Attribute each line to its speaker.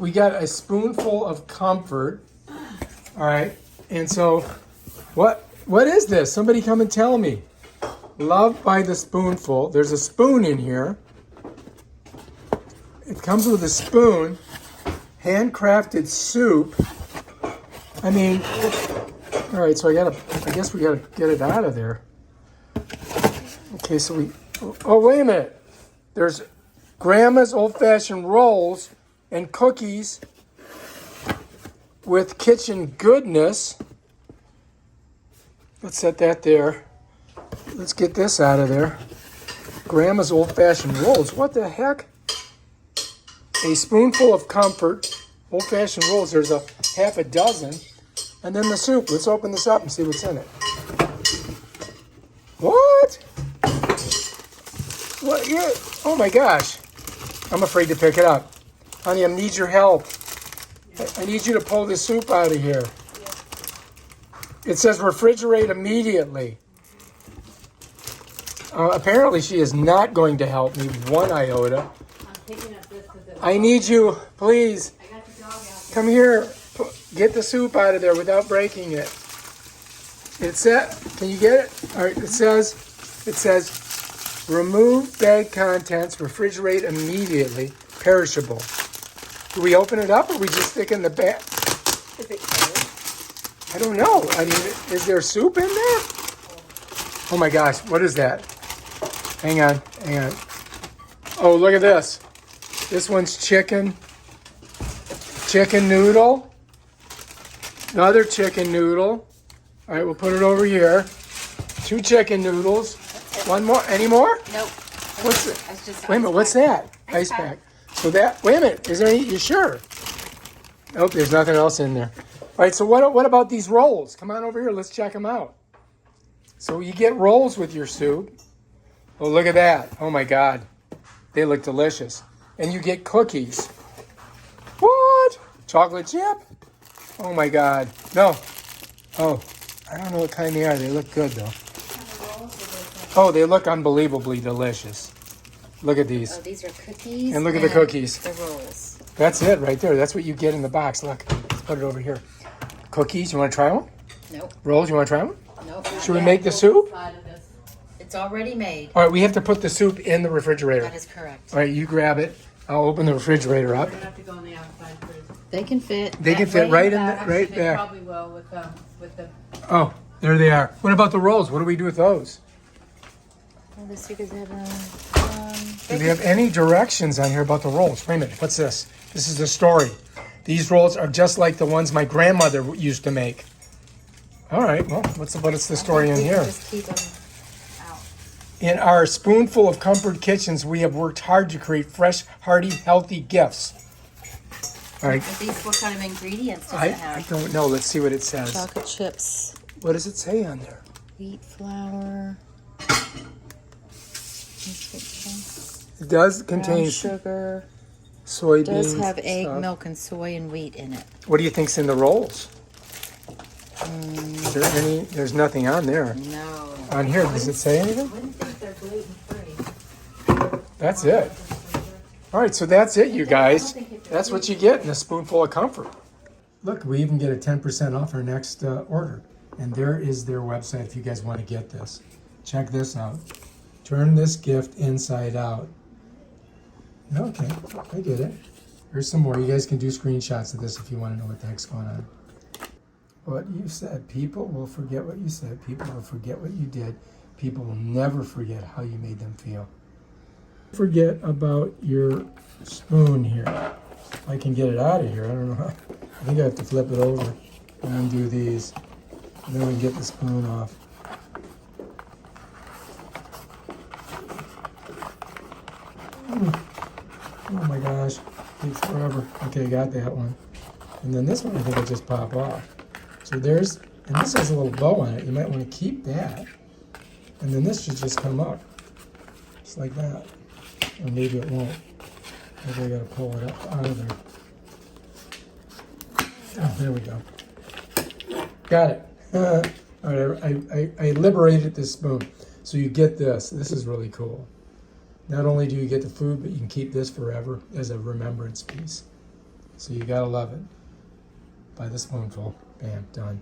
Speaker 1: we got a spoonful of comfort. All right. And so what is this? Somebody come and tell me. Love by the spoonful. There's a spoon in here. It comes with a spoon. Handcrafted soup. I mean, all right, so I guess we gotta get it out of there. Okay, so oh, wait a minute. There's Grandma's old-fashioned rolls and cookies with kitchen goodness. Let's set that there. Let's get this out of there. Grandma's old-fashioned rolls. What the heck? A spoonful of comfort. Old-fashioned rolls. There's a half a dozen. And then the soup. Let's open this up and see what's in it. What? What? Yeah. Oh my gosh. I'm afraid to pick it up. Honey, I need your help. I need you to pull this soup out of here. It says refrigerate immediately. Apparently she is not going to help me one iota.
Speaker 2: I'm picking up this because
Speaker 1: I need you, please.
Speaker 2: I got the dog out.
Speaker 1: Come here. Get the soup out of there without breaking it. It said, can you get it? All right, it says, remove bag contents, refrigerate immediately, perishable. Do we open it up or we just stick in the bag?
Speaker 2: Is it cold?
Speaker 1: I don't know. I mean, is there soup in there? Oh my gosh, what is that? Hang on. Oh, look at this. This one's chicken noodle. Another chicken noodle. All right, we'll put it over here. 2 chicken noodles. One more. Any more?
Speaker 2: Nope.
Speaker 1: What's it?
Speaker 2: That's just
Speaker 1: Wait a minute. What's that? Ice pack. So that. Wait a minute. Is there any? You sure? Nope. There's nothing else in there. All right. So what about these rolls? Come on over here. Let's check them out. So you get rolls with your soup. Oh, look at that. Oh my God. They look delicious. And you get cookies. What? Chocolate chip? Oh my God. No. Oh, I don't know what kind they are. They look good though. Oh, they look unbelievably delicious. Look at these.
Speaker 2: Oh, these are cookies.
Speaker 1: And look at the cookies.
Speaker 2: The rolls.
Speaker 1: That's it right there. That's what you get in the box. Look, let's put it over here. Cookies, you want to try one?
Speaker 2: Nope.
Speaker 1: Rolls, you want to try one?
Speaker 2: Nope.
Speaker 1: Should we make the soup?
Speaker 2: It's already made.
Speaker 1: All right, we have to put the soup in the refrigerator.
Speaker 2: That is correct.
Speaker 1: All right, you grab it. I'll open the refrigerator up.
Speaker 3: We're gonna have to go on the outside first.
Speaker 2: They can fit.
Speaker 1: They can fit right in the, right
Speaker 3: They
Speaker 1: there.
Speaker 3: probably will with the.
Speaker 1: Oh, there they are. What about the rolls? What do we do with those?
Speaker 2: Oh, the stickers have
Speaker 1: Do they have any directions on here about the rolls? Wait a minute. What's this? This is the story. These rolls are just like the ones my grandmother used to make. All right. Well, what's the story in here?
Speaker 2: Just keep them out.
Speaker 1: In our Spoonful of Comfort kitchens, we have worked hard to create fresh, hearty, healthy gifts. All right.
Speaker 2: What kind of ingredients does it
Speaker 1: I
Speaker 2: have?
Speaker 1: don't know. Let's see what it says.
Speaker 2: Chocolate chips,
Speaker 1: What does it say on there?
Speaker 2: wheat flour,
Speaker 1: It does
Speaker 2: brown
Speaker 1: contain
Speaker 2: sugar.
Speaker 1: soybeans.
Speaker 2: It does have egg,
Speaker 1: stuff.
Speaker 2: milk, and soy and wheat in it.
Speaker 1: What do you think's in the rolls? Is there any? There's nothing on there.
Speaker 2: No.
Speaker 1: On here, does it say anything?
Speaker 3: I wouldn't think they're gluten free.
Speaker 1: That's it. All right, so that's it, you guys. That's what you get in a spoonful of comfort. Look, we even get a 10% off our next order. And there is their website if you guys want to get this. Check this out. Turn this gift inside out. Okay, I get it. Here's some more. You guys can do screenshots of this if you want to know what the heck's going on. What you said, people will forget what you said. People will forget what you did. People will never forget how you made them feel. Forget about your spoon here. If I can get it out of here, I don't know how. I think I have to flip it over and undo these. And then we can get the spoon off. Oh my gosh, takes forever. Okay, got that one. And then this one I think will just pop off. So there's, and this has a little bow on it. You might want to keep that. And then this should just come up. Just like that. Or maybe it won't. Maybe I gotta pull it up out of there. Oh, there we go. Got it. All right, I liberated this spoon. So you get this. This is really cool. Not only do you get the food, but you can keep this forever as a remembrance piece. So you gotta love it. By the spoonful. Bam, done.